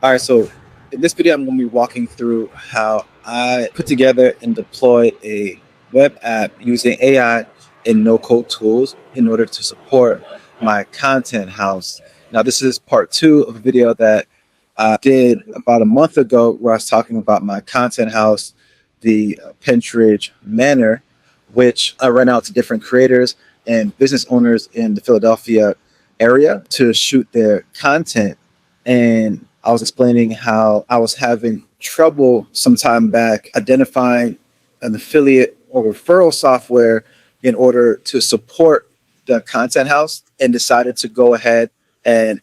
All right, so in this video, I'm going to be walking through how I put together and deployed a web app using AI and no-code tools in order to support my content house. Now, this is part two of a video that I did about a month ago where I was talking about my content house, the Pentridge Manor, which I rent out to different creators and business owners in the Philadelphia area to shoot their content. And I was explaining how I was having trouble some time back identifying an affiliate or referral software in order to support the content house, and decided to go ahead and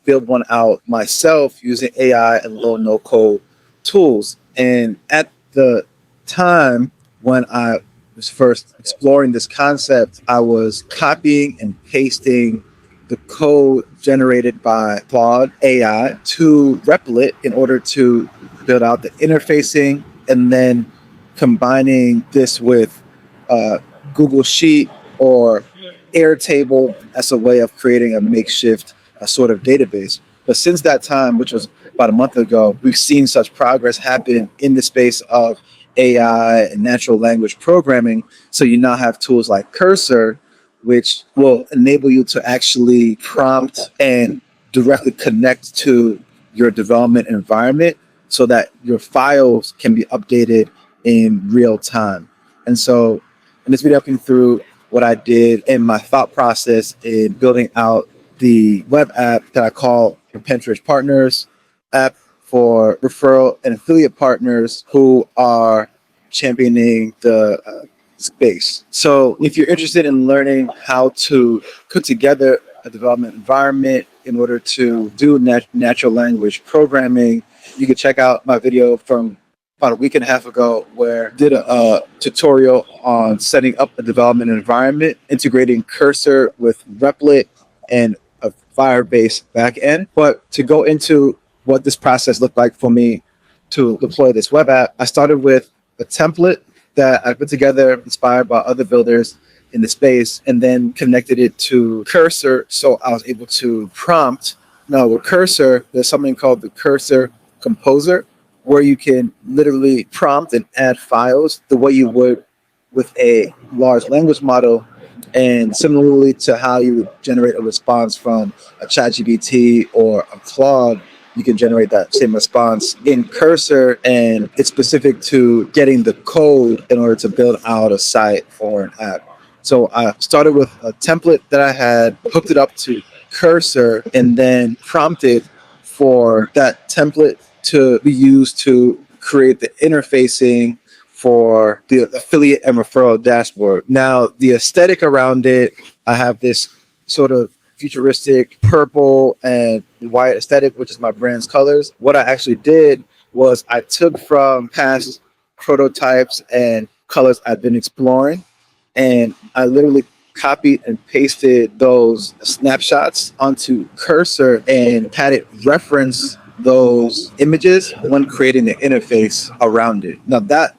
build one out myself using AI and low no code tools. And at the time when I was first exploring this concept, I was copying and pasting the code generated by Claude AI to Replit in order to build out the interfacing, and then combining this with Google Sheet or Airtable as a way of creating a makeshift sort of database. But since that time, which was about a month ago, we've seen such progress happen in the space of AI and natural language programming. So you now have tools like Cursor, which will enable you to actually prompt and directly connect to your development environment so that your files can be updated in real time. And so in this video, I'm going through what I did and my thought process in building out the web app that I call the Pentridge Partners app for referral and affiliate partners who are championing the space. So if you're interested in learning how to put together a development environment in order to do natural language programming, you can check out my video from about a week and a half ago where I did a tutorial on setting up a development environment, integrating Cursor with Replit and a Firebase backend. But to go into what this process looked like for me to deploy this web app, I started with a template that I put together inspired by other builders in the space, and then connected it to Cursor so I was able to prompt. Now with Cursor, there's something called the Cursor Composer, where you can literally prompt and add files the way you would with a large language model, and similarly to how you would generate a response from a ChatGPT or a Claude, you can generate that same response in Cursor, and it's specific to getting the code in order to build out a site or an app. So I started with a template that I had, hooked it up to Cursor, and then prompted for that template to be used to create the interfacing for the affiliate and referral dashboard. Now, the aesthetic around it, I have this sort of futuristic purple and white aesthetic, which is my brand's colors. What I actually did was I took from past prototypes and colors I've been exploring, and I literally copied and pasted those snapshots onto Cursor and had it reference those images when creating the interface around it. Now that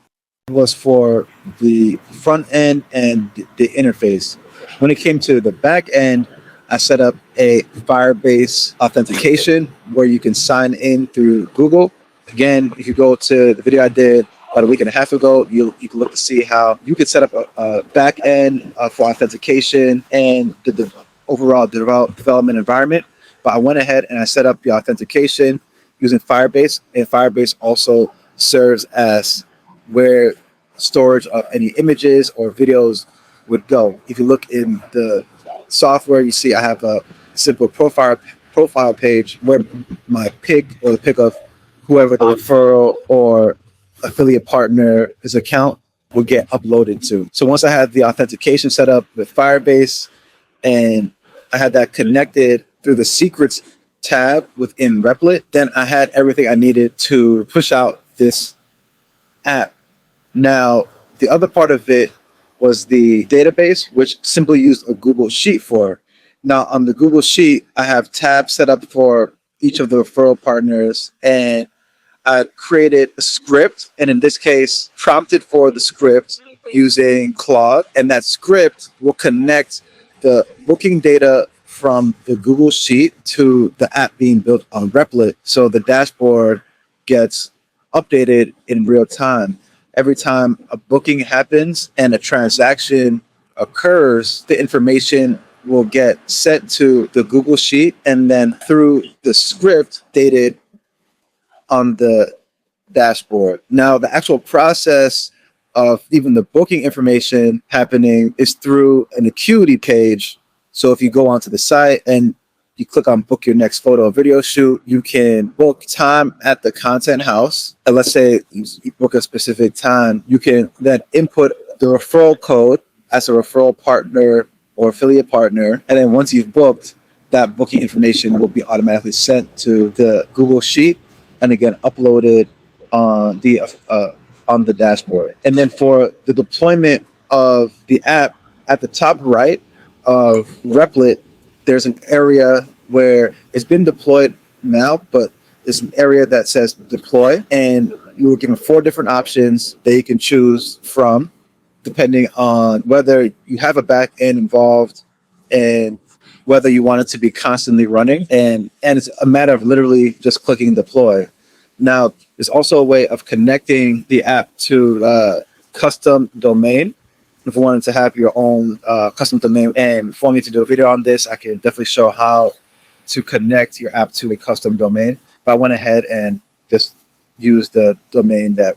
was for the front end and the interface. When it came to the back end, I set up a Firebase authentication where you can sign in through Google. Again, if you go to the video I did about a week and a half ago, you can look to see how you could set up a back end for authentication and the overall development environment. But I went ahead and I set up the authentication using Firebase, and Firebase also serves as where storage of any images or videos would go. If you look in the software, you see I have a simple profile page where my pick or the pick of whoever the referral or affiliate partner his account will get uploaded to. So once I had the authentication set up with Firebase and I had that connected through the secrets tab within Replit, then I had everything I needed to push out this app. Now, the other part of it was the database, which simply used a Google Sheet for. Now, on the Google Sheet, I have tabs set up for each of the referral partners, and I created a script, and in this case, prompted for the script using Claude, and that script will connect the booking data from the Google Sheet to the app being built on Replit. So the dashboard gets updated in real time. Every time a booking happens and a transaction occurs, the information will get sent to the Google Sheet, and then through the script dated on the dashboard. Now, the actual process of even the booking information happening is through an Acuity page. So if you go onto the site and you click on book your next photo or video shoot, you can book time at the content house. And let's say you book a specific time, you can then input the referral code as a referral partner or affiliate partner. And then once you've booked, that booking information will be automatically sent to the Google Sheet and again uploaded on the dashboard. And then for the deployment of the app, at the top right of Replit, there's an area where it's been deployed now, but it's an area that says deploy, and you were given 4 different options that you can choose from, depending on whether you have a back end involved and whether you want it to be constantly running. And it's a matter of literally just clicking deploy. Now, there's also a way of connecting the app to a custom domain. If you wanted to have your own custom domain, and for me to do a video on this, I can definitely show how to connect your app to a custom domain. But I went ahead and just used the domain that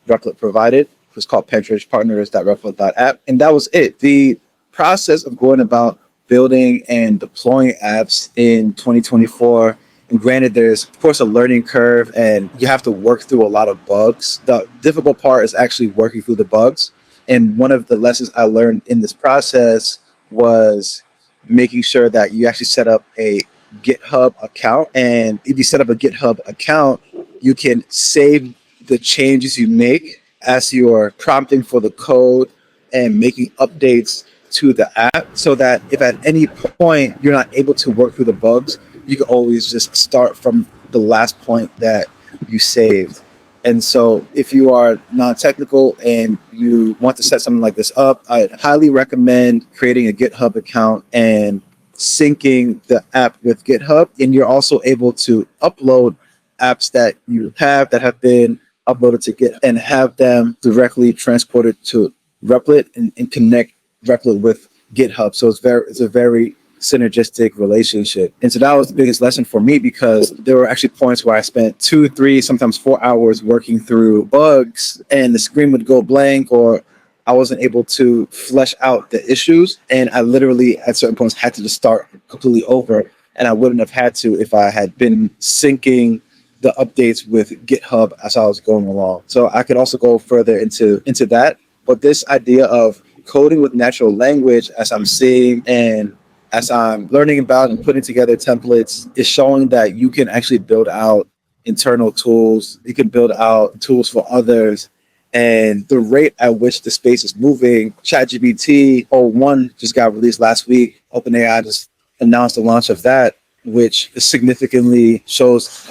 Replit provided. It was called pentragepartners.replit.app. And that was it. The process of going about building and deploying apps in 2024, and granted, there's, of course, a learning curve, and you have to work through a lot of bugs. The difficult part is actually working through the bugs. And one of the lessons I learned in this process was making sure that you actually set up a GitHub account. And if you set up a GitHub account, you can save the changes you make as you're prompting for the code and making updates to the app, so that if at any point you're not able to work through the bugs, you can always just start from the last point that you saved. And so if you are non-technical and you want to set something like this up, I highly recommend creating a GitHub account and syncing the app with GitHub. And you're also able to upload apps that you have that have been uploaded to GitHub and have them directly transported to Replit and connect Replit with GitHub. So it's a very synergistic relationship. And so that was the biggest lesson for me, because there were actually points where I spent 2, 3, sometimes 4 hours working through bugs, and the screen would go blank, or I wasn't able to flesh out the issues. And I literally at certain points had to just start completely over. And I wouldn't have had to if I had been syncing the updates with GitHub as I was going along. So I could also go further into that. But this idea of coding with natural language, as I'm seeing and as I'm learning about and putting together templates, is showing that you can actually build out internal tools. You can build out tools for others. And the rate at which the space is moving, ChatGPT 01 just got released last week. OpenAI just announced the launch of that, which significantly shows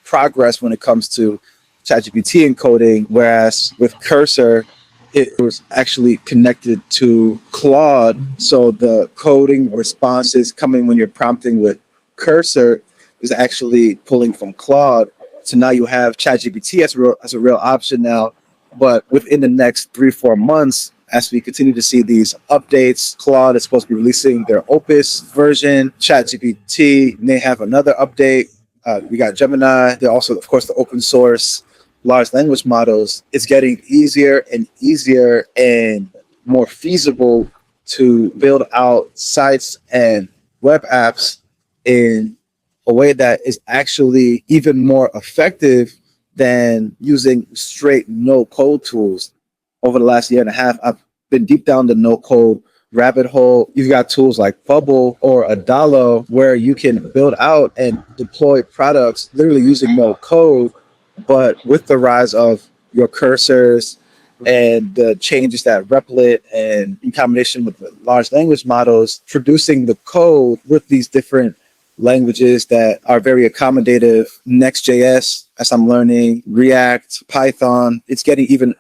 progress when it comes to ChatGPT encoding, whereas with Cursor, it was actually connected to Claude. So the coding responses coming when you're prompting with Cursor is actually pulling from Claude. So now you have ChatGPT as a real option now. But within the next 3-4 months, as we continue to see these updates, Claude is supposed to be releasing their Opus version. ChatGPT may have another update. We got Gemini. There also, of course, the open source large language models. It's getting easier and easier and more feasible to build out sites and web apps in a way that is actually even more effective than using straight no-code tools. Over the last year and a half, I've been deep down the no-code rabbit hole. You've got tools like Bubble or Adalo, where you can build out and deploy products literally using no code. But with the rise of your cursors and the changes that Replit, and in combination with the large language models, producing the code with these different languages that are very accommodative, Next.js, as I'm learning, React, Python, it's getting even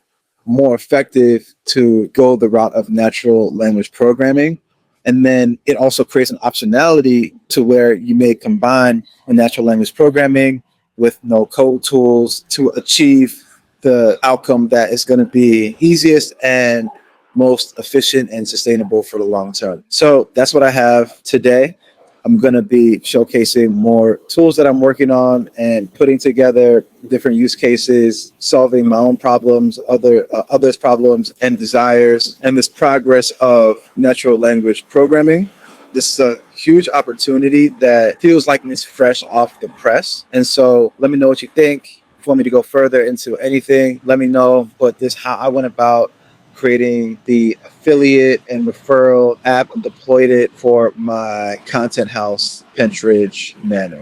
more effective to go the route of natural language programming. And then it also creates an optionality to where you may combine a natural language programming with no code tools to achieve the outcome that is going to be easiest and most efficient and sustainable for the long term. So that's what I have today. I'm going to be showcasing more tools that I'm working on and putting together different use cases, solving my own problems, others' problems and desires, and this progress of natural language programming. This is a huge opportunity that feels like it's fresh off the press. And so let me know what you think. If you want me to go further into anything, let me know. But this is how I went about creating the affiliate and referral app and deployed it for my content house, Pentridge Manor.